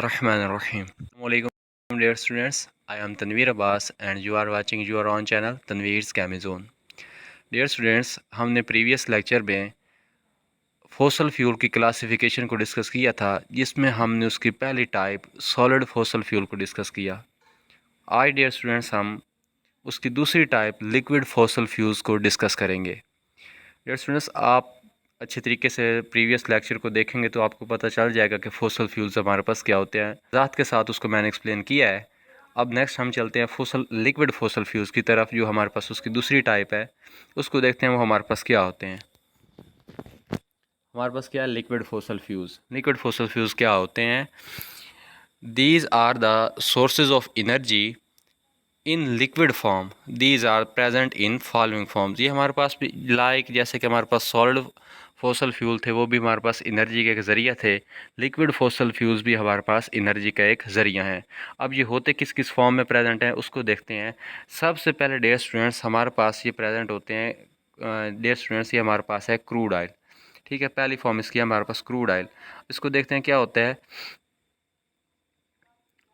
Bismillahirrahmanirrahim. Assalamualaikum dear students. I am Tanveer Abbas and you are watching your own channel Tanveer's Chemi Zone. Dear students, हमने previous lecture में fossil fuel की classification को discuss किया था, जिसमें हमने उसकी पहली टाइप सॉलिड फॉसल फ्यूल को डिस्कस किया। आज डियर स्टूडेंट्स हम उसकी दूसरी टाइप लिक्विड फॉसल फ्यूल्स को डिस्कस करेंगे। डियर स्टूडेंट्स, आप अच्छे तरीके से प्रीवियस लेक्चर को देखेंगे तो आपको पता चल जाएगा कि फॉसल फ्यूल्स हमारे पास क्या होते हैं। ज़ात के साथ उसको मैंने एक्सप्लेन किया है। अब नेक्स्ट हम चलते हैं लिक्विड फॉसल फ्यूल्स की तरफ, जो हमारे पास उसकी दूसरी टाइप है। उसको देखते हैं वो हमारे पास क्या होते हैं। हमारे पास क्या है? Liquid fossil fuels. Liquid fossil fuels क्या होते हैं? These are the sources of energy in liquid form. These are present in following forms. ये हमारे पास भी जैसे कि हमारे पास सॉलिड फॉसल फ्यूल थे, वो भी हमारे पास एनर्जी का एक ज़रिया थे। लिक्विड फॉसल फ्यूल्स भी हमारे पास एनर्जी का एक ज़रिया है। अब ये होते किस किस फॉर्म में प्रेजेंट हैं उसको देखते हैं। सबसे पहले डियर स्टूडेंट्स हमारे पास ये प्रेजेंट होते हैं। डियर स्टूडेंट्स, ये हमारे पास है क्रूड ऑयल। ठीक है, पहली फॉर्म इसकी हमारे पास क्रूड ऑयल। इसको देखते हैं क्या होता है।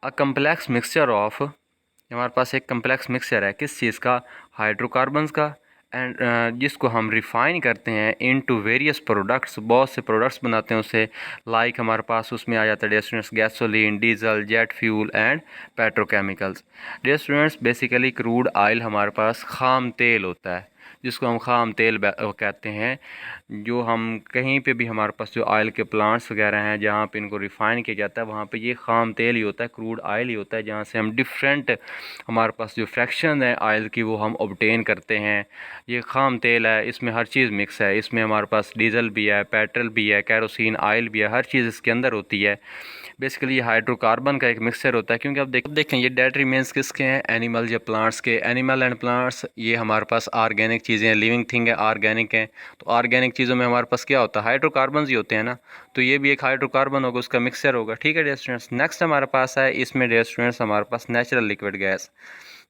अ कम्प्लेक्स मिक्सचर ऑफ, हमारे पास एक कम्प्लेक्स मिक्सचर है किस चीज़ का? हाइड्रोकार्बन्स का। एंड जिसको हम रिफ़ाइन करते हैं इनटू वेरियस प्रोडक्ट्स, बहुत से प्रोडक्ट्स बनाते हैं उससे। लाइक हमारे पास उसमें आ जाता है dear students gasoline, diesel, jet fuel and petrochemicals. Dear students, basically crude oil हमारे पास खाम तेल होता है, जिसको हम खाम तेल कहते हैं। जो हम कहीं पे भी हमारे पास जो ऑयल के प्लांट्स वगैरह हैं जहाँ पे इनको रिफ़ाइन किया जाता है, वहाँ पे ये खाम तेल ही होता है, क्रूड ऑयल ही होता है, जहाँ से हम डिफरेंट हमारे पास जो फ्रैक्शन है ऑयल की वो हम ऑब्टेन करते हैं। ये खाम तेल है, इसमें हर चीज़ मिक्स है। इसमें हमारे पास डीजल भी है, पेट्रोल भी है, केरोसिन ऑयल भी है, हर चीज़ इसके अंदर होती है। बेसिकली ये हाइड्रोकार्बन का एक मिक्सचर होता है। क्योंकि अब देखें ये डेट रिमेन्स किसके हैं? एनिमल या प्लांट्स के। एनिमल एंड प्लांट्स ये हमारे पास ऑर्गेनिक चीज़ें हैं, लिविंग थिंग है, ऑर्गेनिक हैं। तो ऑर्गेनिक चीज़ों में हमारे पास क्या होता है? हाइड्रोकार्बन ही होते हैं ना। तो ये भी एक हाइड्रोकार्बन होगा, उसका मिक्सचर होगा। ठीक है डियर स्टूडेंट्स, नेक्स्ट हमारे पास है इसमें डियर स्टूडेंट्स हमारे पास natural liquid gas.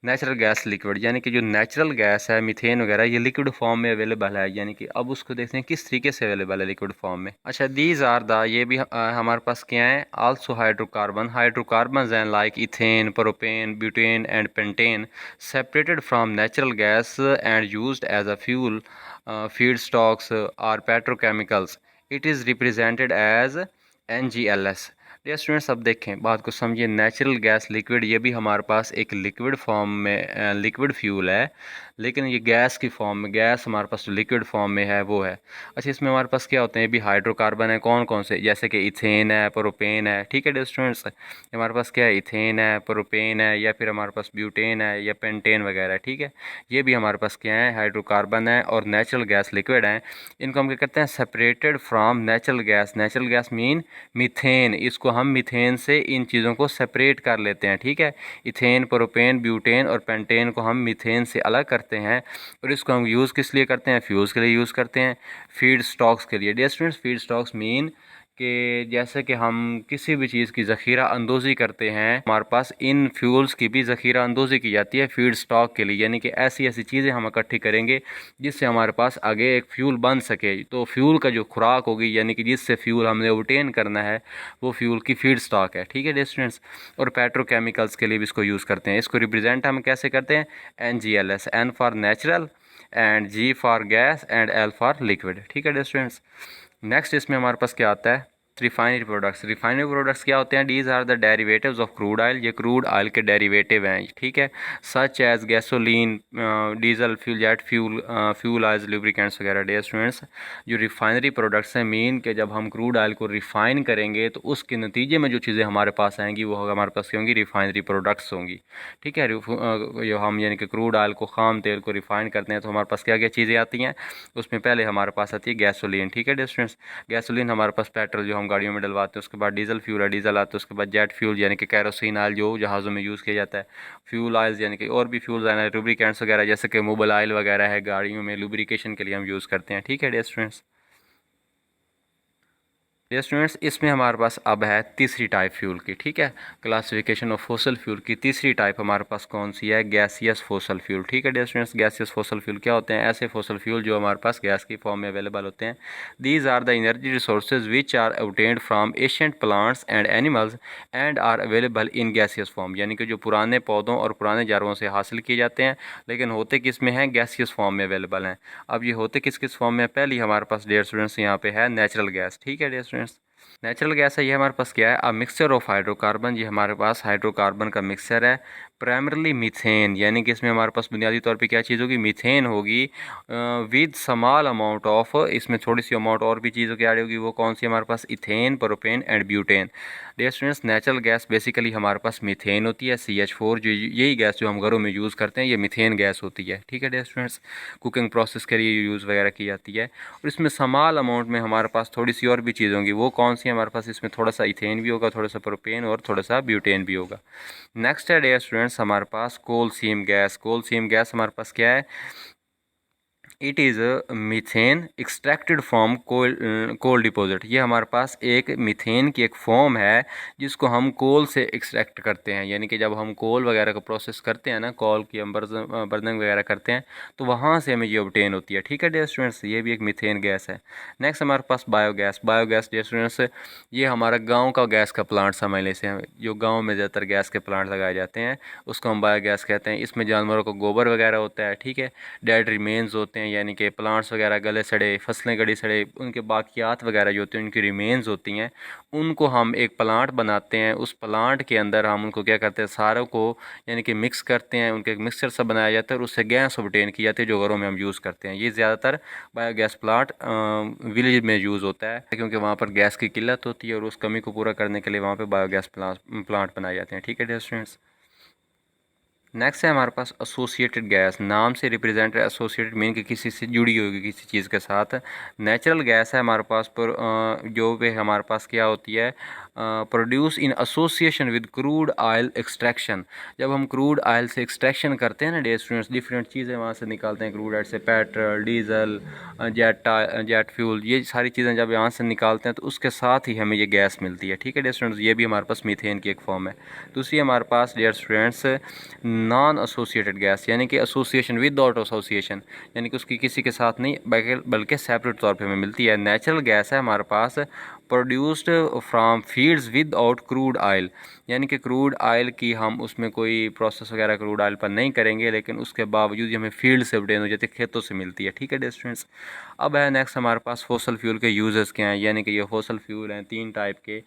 Natural gas liquid यानी कि जो नेचुरल गैस है, मीथेन वगैरह, ये लिक्विड फॉर्म में अवेलेबल है। यानी कि अब उसको देखते हैं किस तरीके से अवेलेबल है लिक्विड फॉर्म में। अच्छा, दीज आर द, ये भी हमारे पास क्या है? Also hydrocarbon. हाइड्रोकार्बन हैं like ethane, propane, butane and pentane, separated from natural gas and used as a fuel, feed stocks और petrochemicals. It is represented as NGLS। Dear students, अब देखें बात को समझिए। नेचुरल गैस लिक्विड ये भी हमारे पास एक लिक्विड फॉर्म में लिक्विड फ्यूल है, लेकिन ये गैस की फॉर्म में, गैस हमारे पास जो लिक्विड फॉर्म में है वो है। अच्छा, इसमें हमारे पास क्या होते हैं? ये भी हाइड्रोकार्बन है। कौन कौन से? जैसे कि इथेन है, प्रोपेन है। ठीक है डियर स्टूडेंट्स, हमारे पास क्या है? इथेन है, प्रोपेन है, या फिर हमारे पास ब्यूटेन है या पेंटेन वगैरह। ठीक है, ये भी हमारे पास क्या है? हाइड्रोकार्बन है और नेचुरल गैस लिक्विड हैं। इनको हम क्या करते हैं? Separated from natural gas. Natural gas mean methane. इसको हम मीथेन से इन चीज़ों को सेपरेट कर लेते हैं। ठीक है, इथेन, प्रोपेन, ब्यूटेन और पेंटेन को हम मीथेन से अलग करते हैं और इसको हम यूज़ किस लिए करते हैं? फ्यूल्स के लिए यूज़ करते हैं, फीड स्टॉक्स के लिए। Dear students, feedstocks mean कि जैसे कि हम किसी भी चीज़ की ज़ख़ीरा अंदोज़ी करते हैं, हमारे पास इन फ्यूल्स की भी ज़ख़ीरा अंदोज़ी की जाती है फीड स्टॉक के लिए। यानी कि ऐसी ऐसी चीज़ें हम इकट्ठी करेंगे जिससे हमारे पास आगे एक फ्यूल बन सके। तो फ्यूल का जो खुराक होगी, यानी कि जिससे फ्यूल हमने ऑब्टेन करना है, वो फ्यूल की फीड स्टॉक है। ठीक है डियर स्टूडेंट्स, और पेट्रोकेमिकल्स के लिए भी इसको यूज़ करते हैं। इसको रिप्रेजेंट हम कैसे करते हैं? NGLS। N for natural and G for gas and L for liquid. ठीक है डियर स्टूडेंट्स, नेक्स्ट इसमें हमारे पास क्या आता है? Refinery products. रिफाइनरी प्रोडक्ट्स क्या होते हैं? These are the derivatives of crude oil. ये क्रूड ऑयल के डेरिवेटिव हैं। ठीक है, such as gasoline, diesel fuel, jet fuel, fuel oils, lubricants वगैरह। डियर स्टूडेंट्स, जो रिफाइनरी प्रोडक्ट्स हैं, मीन कि जब हम क्रूड ऑयल को रिफाइन करेंगे तो उसके नतीजे में जो चीज़ें हमारे पास आएंगी वो हमारे पास क्या होंगी? रिफाइनरी प्रोडक्ट्स होंगी। ठीक है, जो हम यानी कि क्रूड ऑयल को, खाम तेल को रिफाइन करते हैं तो हमारे पास क्या क्या चीज़ें आती हैं? उसमें पहले हमारे पास आती है गैसोलीन। ठीक है डियर स्टूडेंट्स, गैसोलीन हमारे पास पेट्रोल जो हम गाड़ियों में डलवाते हैं। उसके बाद डीजल फ्यूल है, डीजल आता है। उसके बाद जेट फ्यूल यानी कि कैरोसिन ऑयल जो जहाज़ों में यूज़ किया जाता है। फ्यूल ऑयल्स यानी कि और भी फ्यूल्स हैं, लुब्रिकेंट्स वगैरह जैसे कि मोबाइल ऑयल वगैरह है, गाड़ियों में लुब्रिकेशन के लिए हम यूज़ करते हैं। ठीक है डियर स्टूडेंट्स, डियर स्टूडेंट्स, इसमें हमारे पास अब है तीसरी टाइप फ्यूल की, ठीक है। क्लासिफिकेशन ऑफ फोसल फ्यूल की तीसरी टाइप हमारे पास कौन सी है? गैसियस फोसल फ्यूल, ठीक है dear students. Gaseous fossil fuel क्या होते हैं? ऐसे फोसल फ्यूल जो हमारे पास गैस की फॉर्म में अवेलेबल होते हैं। These are the energy resources which are obtained from ancient plants and animals and are available in gaseous form, यानी कि जो पुराने पौधों और पुराने जानवरों से हासिल किए जाते हैं, लेकिन होते किस में हैं? गैसियस फॉर्म में अवेलेबल हैं। अब ये होते किस किस फॉर्म में? पहली हमारे पास डियर स्टूडेंट्स यहाँ पे है नेचुरल गैस, ठीक है डियर स्टूडेंट्स। नेचुरल गैस है, ये हमारे पास क्या है? अ मिक्सचर ऑफ हाइड्रोकार्बन, ये हमारे पास हाइड्रोकार्बन का मिक्सचर है। प्राइमरली मीथेन, यानी कि इसमें हमारे पास बुनियादी तौर पे क्या चीज़ होगी? मीथेन होगी विद स्मॉल अमाउंट ऑफ, इसमें थोड़ी सी अमाउंट और भी चीज़ों की ऐड होगी। वो कौन सी? हमारे पास ethane, propane and butane. Dear students, natural gas basically हमारे पास मीथेन होती है, CH4, जो यही गैस जो हम घरों में यूज़ करते हैं, ये मीथेन गैस होती है, ठीक है डियर स्टूडेंट्स। कुकिंग प्रोसेस के लिए यूज़ वगैरह की जाती है। और इसमें स्मॉल अमाउंट में हमारे पास थोड़ी सी और भी चीज़ होंगी। वो कौन सी? हमारे पास इसमें थोड़ा सा इथेन भी होगा, थोड़ा सा प्रोपेन और थोड़ा सा ब्यूटेन भी होगा। नेक्स्ट है डियर स्टूडेंट्स हमारे पास कोल सीम गैस। कोल सीम गैस हमारे पास क्या है? It is methane extracted from coal deposit. ये हमारे पास एक मीथेन की एक फॉर्म है जिसको हम कोल से एक्सट्रैक्ट करते हैं, यानी कि जब हम कोल वगैरह को प्रोसेस करते हैं ना, कोल की हम बर्निंग वगैरह करते हैं, तो वहाँ से हमें ये ऑब्टेन होती है, ठीक है डियर स्टूडेंट्स। ये भी एक मीथेन गैस है। नेक्स्ट हमारे पास बायोगैस। बायोगैस डियर स्टूडेंट्स, ये हमारा गाँव का गैस का प्लांट समझ लें से, जो गाँव में ज़्यादातर गैस के प्लांट लगाए जाते हैं उसको हम बायोगैस कहते हैं। इसमें जानवरों को गोबर वगैरह होता है, ठीक है। डेड रिमेन्स होते हैं, यानी कि प्लांट्स वगैरह गले सड़े, फसलें गली सड़े, उनके बाकियात वगैरह जो होते हैं, उनकी रिमेन्स होती हैं, उनको हम एक प्लांट बनाते हैं। उस प्लांट के अंदर हम उनको क्या करते हैं? सारों को यानी कि मिक्स करते हैं, उनके एक मिक्सचर सा बनाया जाता है और उससे गैस ऑब्टेन की जाती है जो घरों में हम यूज़ करते हैं। ये ज़्यादातर बायोगैस प्लांट विलेज में यूज़ होता है, क्योंकि वहाँ पर गैस की किल्लत होती है और उस कमी को पूरा करने के लिए वहाँ पर बायोगैस प्लांट बनाए जाते हैं, ठीक है डियर स्टूडेंट्स। नेक्स्ट है हमारे पास एसोसिएटेड गैस। नाम से रिप्रेजेंट है, एसोसिएटेड मीन कि किसी से जुड़ी होगी, किसी चीज़ के साथ। नेचुरल गैस है हमारे पास पर जो वे हमारे पास क्या होती है? Produce in association with crude oil extraction. जब हम क्रूड ऑयल से एक्सट्रैक्शन करते हैं ना डियर स्टूडेंट्स, डिफरेंट चीज़ें वहाँ से निकालते हैं क्रूड ऑयल से, पेट्रोल, डीजल, जेट फ्यूल, ये सारी चीज़ें जब यहाँ से निकालते हैं तो उसके साथ ही हमें ये गैस मिलती है, ठीक है डियर स्टूडेंट्स। ये भी हमारे पास मीथेन की एक फॉर्म है। दूसरी हमारे पास dear students non associated gas, यानी कि एसोसिएशन विदाउट एसोसिएशन, यानी कि उसकी किसी के साथ नहीं बल्कि सेपरेट तौर पे हमें मिलती है। नेचुरल गैस है हमारे पास produced from fields without crude oil, यानी कि क्रूड ऑयल की हम उसमें कोई प्रोसेस वगैरह क्रूड ऑयल पर नहीं करेंगे, लेकिन उसके बावजूद हमें फील्ड से ऑब्टेन हो जाती है, खेतों से मिलती है, ठीक है डियर स्टूडेंट्स। अब है नेक्स्ट हमारे पास फोसल फ्यूल के यूजेस क्या हैं, यानी कि ये फोसल फ्यूल हैं तीन टाइप के,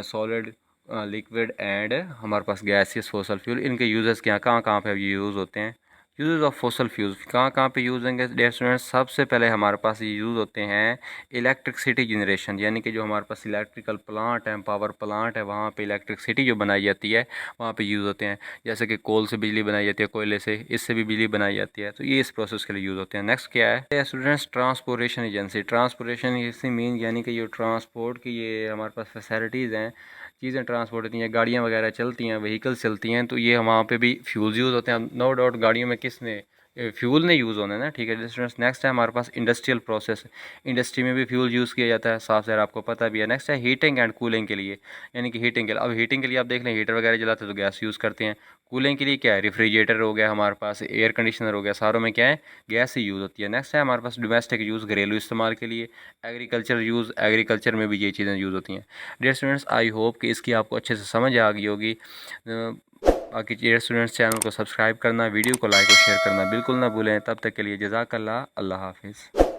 सॉलिड, लिक्विड एंड हमारे पास गैसियस फोसल फ्यूल। इनके यूज़र्स क्या, कहाँ कहाँ पे ये यूज़ होते हैं? यूज़ ऑफ फोसल फ्यूल्स कहाँ कहाँ पे यूज़ होंगे डियर स्टूडेंट्स? सबसे पहले हमारे पास ये यूज़ होते हैं इलेक्ट्रिसिटी जनरेशन, यानी कि जो हमारे पास इलेक्ट्रिकल प्लांट है, पावर प्लांट है, वहाँ पे इलेक्ट्रिसिटी जो बनाई जाती है वहाँ पे यूज़ होते हैं। जैसे कि कोल से बिजली बनाई जाती है, कोयले से, इससे भी बिजली बनाई जाती है, तो ये इस प्रोसेस के लिए यूज़ होते हैं। नेक्स्ट क्या है students? Transportation agency. Transportation agency mean यानी कि ये ट्रांसपोर्ट की ये हमारे पास फैसिलिटीज़ हैं, चीज़ें ट्रांसपोर्ट होती हैं, गाड़ियाँ वगैरह चलती हैं, व्हीकल्स चलती हैं, तो ये वहाँ पे भी फ्यूल्स यूज़ होते हैं। नो डाउट गाड़ियों में किसने फ्यूल ने यूज़ होना है ना, ठीक है स्टूडेंट्स। नेक्स्ट है हमारे पास इंडस्ट्रियल प्रोसेस। इंडस्ट्री में भी फ्यूल यूज़ किया जाता है, साफ ज़रा आपको पता भी है। नेक्स्ट है हीटिंग एंड कूलिंग के लिए, यानी कि हीटिंग के लिए, अब हीटिंग के लिए आप देख लें हीटर वगैरह जलाते हैं तो गैस यूज़ करते हैं। कूलिंग के लिए क्या है? रेफ्रिजरेटर हो गया हमारे पास, एयर कंडीशनर हो गया, सारों में क्या है? गैस ही यूज़ होती है। नेक्स्ट है हमारे पास डोमेस्टिक यूज़, घरेलू इस्तेमाल के लिए। एग्रीकल्चर यूज़, एग्रीकल्चर में भी ये चीज़ें यूज़ होती हैं। डियर स्टूडेंट्स, आई होप कि इसकी आपको अच्छे से समझ आ गई होगी। बाकी डियर स्टूडेंट्स, चैनल को सब्सक्राइब करना, वीडियो को लाइक और शेयर करना बिल्कुल ना भूलें। तब तक के लिए जज़ाकल्लाह, अल्लाह हाफिज़।